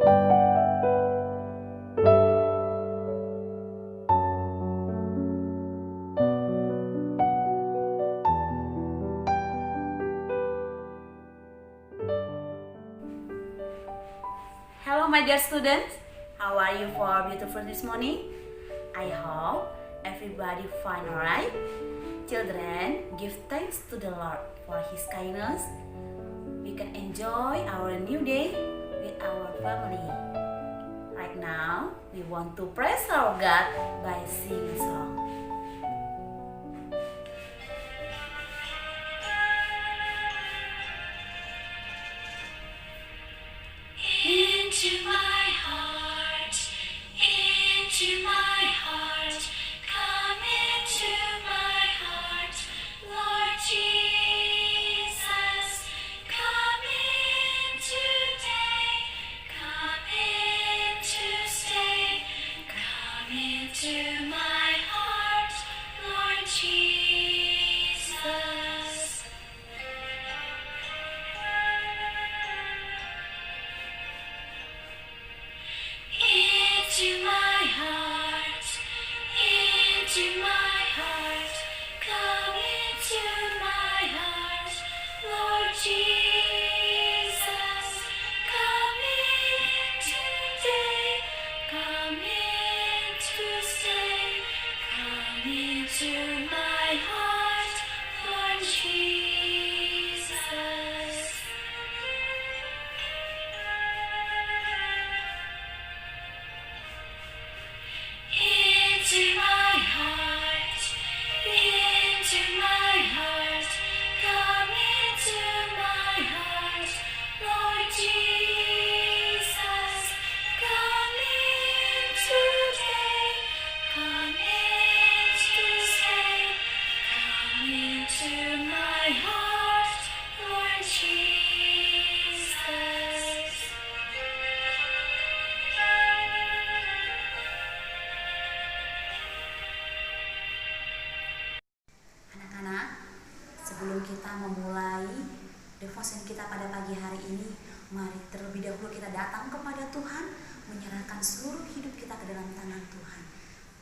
Hello my dear students, how are you for beautiful this morning? I hope everybody fine, alright? Children, give thanks to the Lord for His kindness. We can enjoy our new day with our family. Right now, we want to praise our God by singing song. Into my heart, come into my heart, Lord Jesus, come in today, come in to stay, come into my heart, Lord Jesus. Into my heart, come into my heart, Lord Jesus, come in today, come in to stay, come into my heart, Lord Jesus. Into my heart, come into my heart, Lord Jesus, come in today, come in to stay, come into my heart, Lord Jesus. Anak-anak, sebelum kita memulai devotion kita pada pagi hari ini, mari terlebih dahulu kita datang kepada Tuhan, menyerahkan seluruh hidup kita ke dalam tangan Tuhan.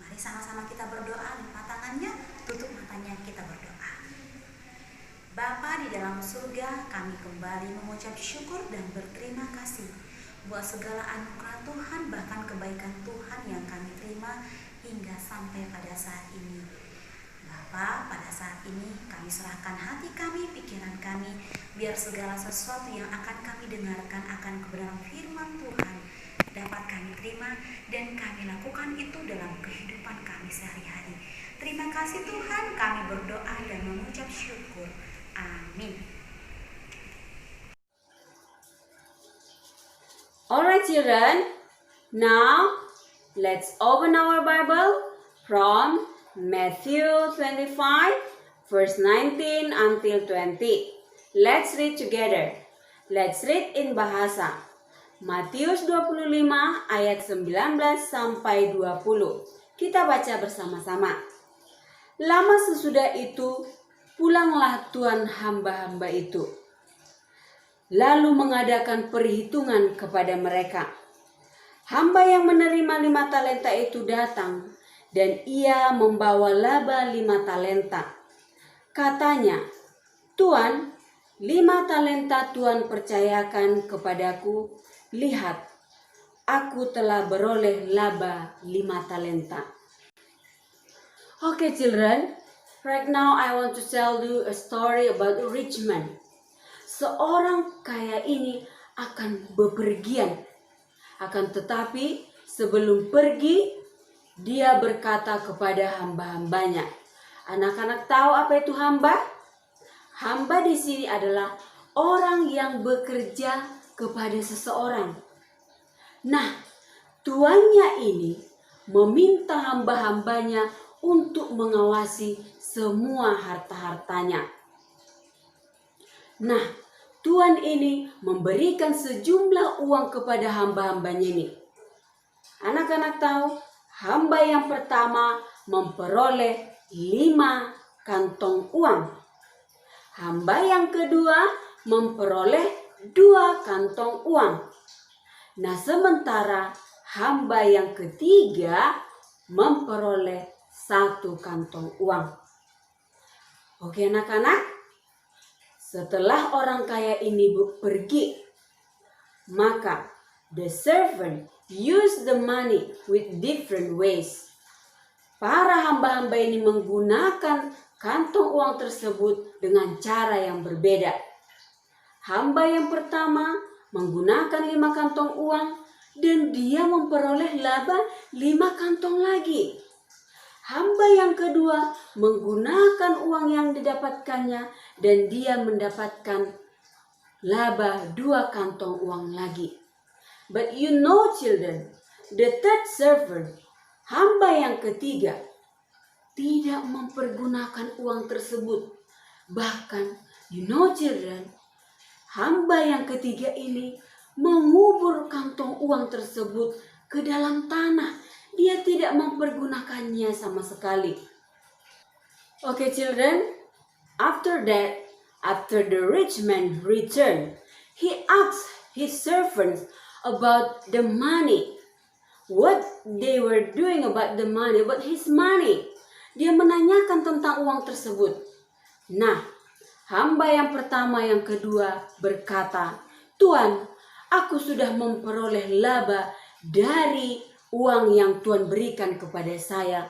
Mari sama-sama kita berdoa, lipat tangannya, tutup matanya, kita berdoa. Bapa di dalam surga, kami kembali mengucap syukur dan berterima kasih buat segala anugerah Tuhan, bahkan kebaikan Tuhan yang kami terima hingga sampai pada saat ini. Bapa, pada saat ini kami serahkan hati kami, pikiran kami, biar segala sesuatu yang akan kami dengarkan akan kebenaran firman Tuhan dapat kami terima dan kami lakukan itu dalam kehidupan kami sehari-hari. Terima kasih Tuhan, kami berdoa dan mengucap syukur. Amin. Alright children, now let's open our Bible from Matthew 25 verse 19 until 20. Let's read together. Let's read in bahasa. Matius 25 ayat 19 sampai 20. Kita baca bersama-sama. Lama sesudah itu, pulanglah tuan hamba-hamba itu, lalu mengadakan perhitungan kepada mereka. Hamba yang menerima 5 talenta itu datang, dan ia membawa laba 5 talenta. Katanya, Tuan, 5 talenta Tuan percayakan kepadaku. Lihat, aku telah beroleh laba 5 talenta. Okay children, right now I want to tell you a story about a rich man. Seorang kaya ini akan bepergian. Akan tetapi sebelum pergi, dia berkata kepada hamba-hambanya. Anak-anak tahu apa itu hamba? Hamba di sini adalah orang yang bekerja kepada seseorang. Nah, tuannya ini meminta hamba-hambanya untuk mengawasi semua harta-hartanya. Nah, tuan ini memberikan sejumlah uang kepada hamba-hambanya ini. Anak-anak tahu, hamba yang pertama memperoleh 5 kantong uang. Hamba yang kedua memperoleh 2 kantong uang. Nah, sementara hamba yang ketiga memperoleh 1 kantong uang. Oke anak-anak, setelah orang kaya ini pergi, maka the servant used the money with different ways. Para hamba-hamba ini menggunakan kantong uang tersebut dengan cara yang berbeda. Hamba yang pertama menggunakan 5 kantong uang dan dia memperoleh laba 5 kantong lagi. Hamba yang kedua menggunakan uang yang didapatkannya dan dia mendapatkan laba 2 kantong uang lagi. But you know children, the third servant, hamba yang ketiga, tidak mempergunakan uang tersebut. Bahkan, you know children, hamba yang ketiga ini mengubur kantong uang tersebut ke dalam tanah. Dia tidak mempergunakannya sama sekali. Okay children, after that, after the rich man returned, he asked his servants about the money. What they were doing about the money, about his money. Dia menanyakan tentang uang tersebut. Nah, hamba yang pertama yang kedua berkata, "Tuan, aku sudah memperoleh laba dari uang yang Tuhan berikan kepada saya."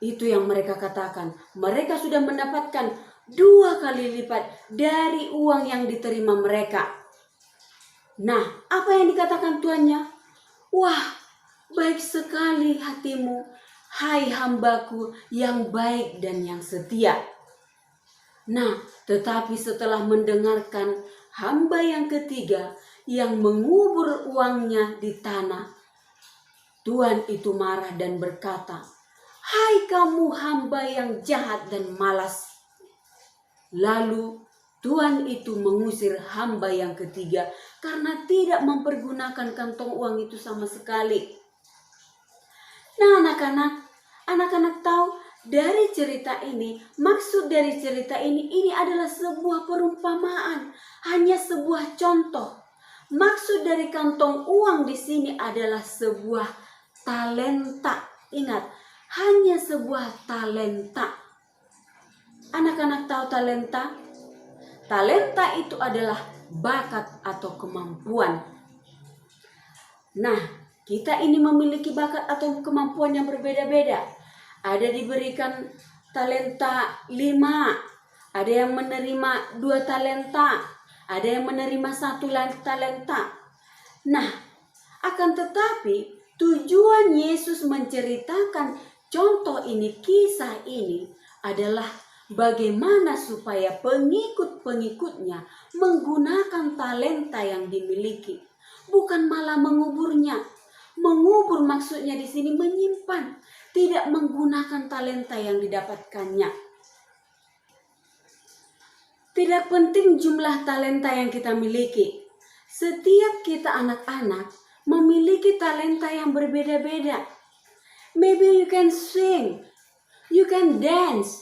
Itu yang mereka katakan. Mereka sudah mendapatkan 2 kali lipat dari uang yang diterima mereka. Nah, apa yang dikatakan tuannya? "Wah, baik sekali hatimu, hai hambaku yang baik dan yang setia." Nah, tetapi setelah mendengarkan hamba yang ketiga yang mengubur uangnya di tanah, Tuan itu marah dan berkata, "Hai kamu hamba yang jahat dan malas." Lalu Tuan itu mengusir hamba yang ketiga karena tidak mempergunakan kantong uang itu sama sekali. Nah anak-anak tahu dari cerita ini, maksud dari cerita ini adalah sebuah perumpamaan, hanya sebuah contoh. Maksud dari kantong uang di sini adalah sebuah talenta. Ingat, hanya sebuah talenta. Anak-anak tahu talenta? Talenta itu adalah bakat atau kemampuan. Nah, kita ini memiliki bakat atau kemampuan yang berbeda-beda. Ada diberikan talenta 5, ada yang menerima 2 talenta, ada yang menerima 1 talenta. Nah, akan tetapi tujuan Yesus menceritakan contoh ini, kisah ini adalah bagaimana supaya pengikut-pengikutnya menggunakan talenta yang dimiliki, bukan malah menguburnya. Mengubur maksudnya di sini menyimpan, tidak menggunakan talenta yang didapatkannya. Tidak penting jumlah talenta yang kita miliki. Setiap kita anak-anak memiliki talenta yang berbeda-beda. Maybe you can sing, you can dance,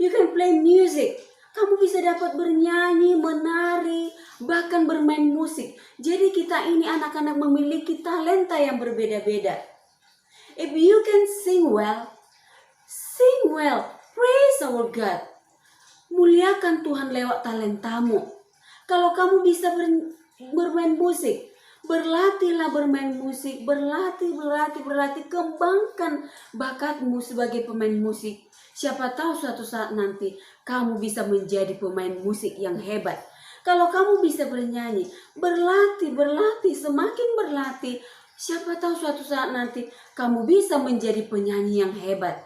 you can play music. Kamu bisa dapat bernyanyi, menari, bahkan bermain musik. Jadi kita ini anak-anak memiliki talenta yang berbeda-beda. If you can sing well, praise our God. Muliakan Tuhan lewat talentamu. Kalau kamu bisa bermain musik, berlatihlah bermain musik, berlatih, kembangkan bakatmu sebagai pemain musik. Siapa tahu suatu saat nanti kamu bisa menjadi pemain musik yang hebat. Kalau kamu bisa bernyanyi, berlatih, semakin berlatih, siapa tahu suatu saat nanti kamu bisa menjadi penyanyi yang hebat.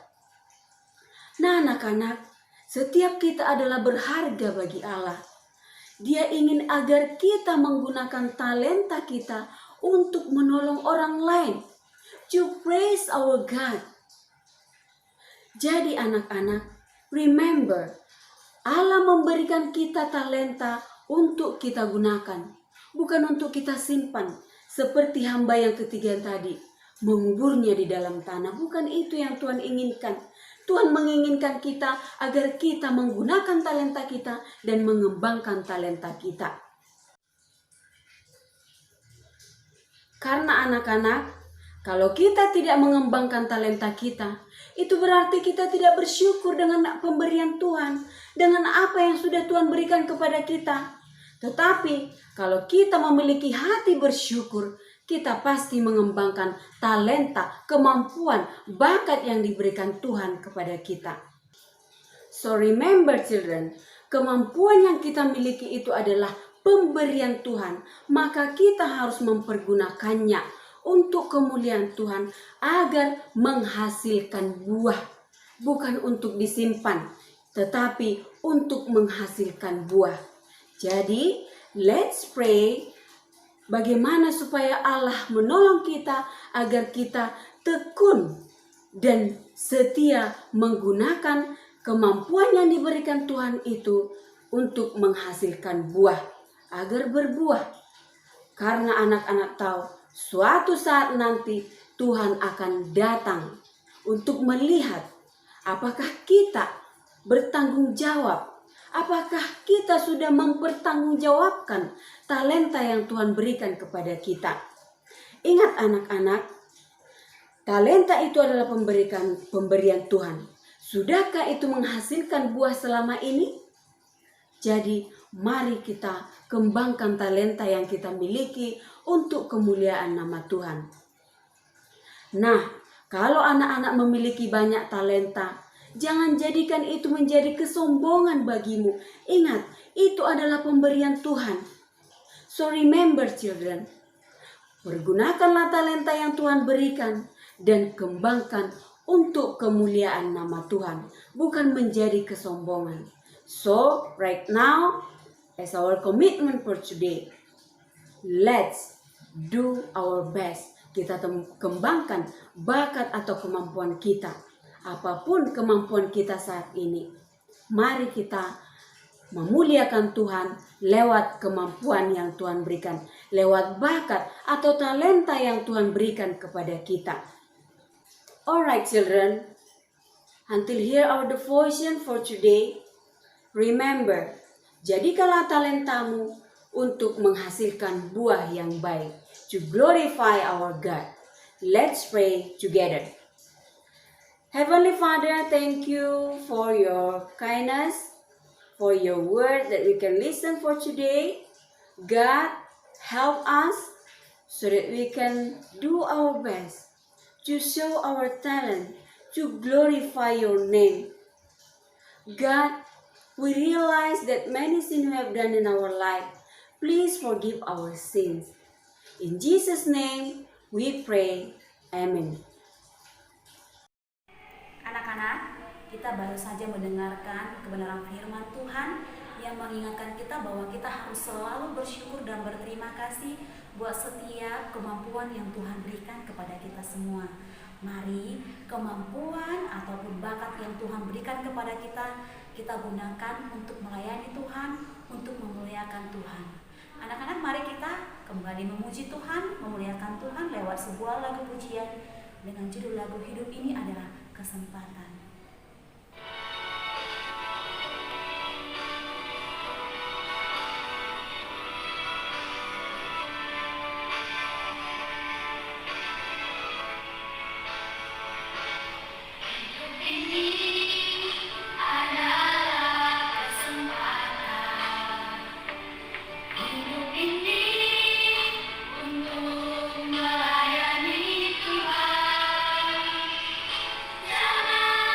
Nah anak-anak, setiap kita adalah berharga bagi Allah. Dia ingin agar kita menggunakan talenta kita untuk menolong orang lain. To praise our God. Jadi anak-anak, remember, Allah memberikan kita talenta untuk kita gunakan. Bukan untuk kita simpan. Seperti hamba yang ketiga tadi. Menguburnya di dalam tanah. Bukan itu yang Tuhan inginkan. Tuhan menginginkan kita agar kita menggunakan talenta kita dan mengembangkan talenta kita. Karena anak-anak, kalau kita tidak mengembangkan talenta kita, itu berarti kita tidak bersyukur dengan pemberian Tuhan, dengan apa yang sudah Tuhan berikan kepada kita. Tetapi kalau kita memiliki hati bersyukur, kita pasti mengembangkan talenta, kemampuan, bakat yang diberikan Tuhan kepada kita. So remember children, kemampuan yang kita miliki itu adalah pemberian Tuhan. Maka kita harus mempergunakannya untuk kemuliaan Tuhan agar menghasilkan buah. Bukan untuk disimpan, tetapi untuk menghasilkan buah. Jadi, let's pray bagaimana supaya Allah menolong kita agar kita tekun dan setia menggunakan kemampuan yang diberikan Tuhan itu untuk menghasilkan buah, agar berbuah. Karena anak-anak tahu suatu saat nanti Tuhan akan datang untuk melihat apakah kita bertanggung jawab. Apakah kita sudah mempertanggungjawabkan talenta yang Tuhan berikan kepada kita? Ingat anak-anak, talenta itu adalah pemberian Tuhan. Sudahkah itu menghasilkan buah selama ini? Jadi mari kita kembangkan talenta yang kita miliki untuk kemuliaan nama Tuhan. Nah, kalau anak-anak memiliki banyak talenta, jangan jadikan itu menjadi kesombongan bagimu. Ingat, itu adalah pemberian Tuhan. So remember children, pergunakanlah talenta yang Tuhan berikan dan kembangkan untuk kemuliaan nama Tuhan, bukan menjadi kesombongan. So right now, as our commitment for today, let's do our best. Kita kembangkan bakat atau kemampuan kita. Apapun kemampuan kita saat ini, mari kita memuliakan Tuhan lewat kemampuan yang Tuhan berikan, lewat bakat atau talenta yang Tuhan berikan kepada kita. Alright children, until here our devotion for today. Remember, jadikanlah talentamu untuk menghasilkan buah yang baik, to glorify our God. Let's pray together. Heavenly Father, thank you for your kindness, for your word that we can listen for today. God, help us so that we can do our best to show our talent, to glorify your name. God, we realize that many sins we have done in our life. Please forgive our sins. In Jesus' name, we pray. Amen. Anak-anak, kita baru saja mendengarkan kebenaran firman Tuhan yang mengingatkan kita bahwa kita harus selalu bersyukur dan berterima kasih buat setiap kemampuan yang Tuhan berikan kepada kita semua. Mari kemampuan ataupun bakat yang Tuhan berikan kepada kita gunakan untuk melayani Tuhan, untuk memuliakan Tuhan. Anak-anak, mari kita kembali memuji Tuhan, memuliakan Tuhan lewat sebuah lagu pujian dengan judul lagu Hidup Ini Adalah Kesempatan. Jangan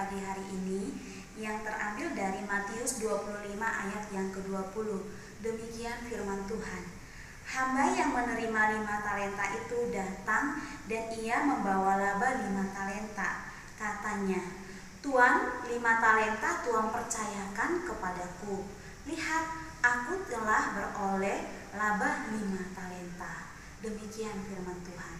pagi hari ini yang terambil dari Matius 25 ayat yang ke-20. Demikian firman Tuhan. Hamba yang menerima 5 talenta itu datang dan ia membawa laba 5 talenta. Katanya, "Tuan, 5 talenta Tuan percayakan kepadaku. Lihat, aku telah beroleh laba 5 talenta." Demikian firman Tuhan.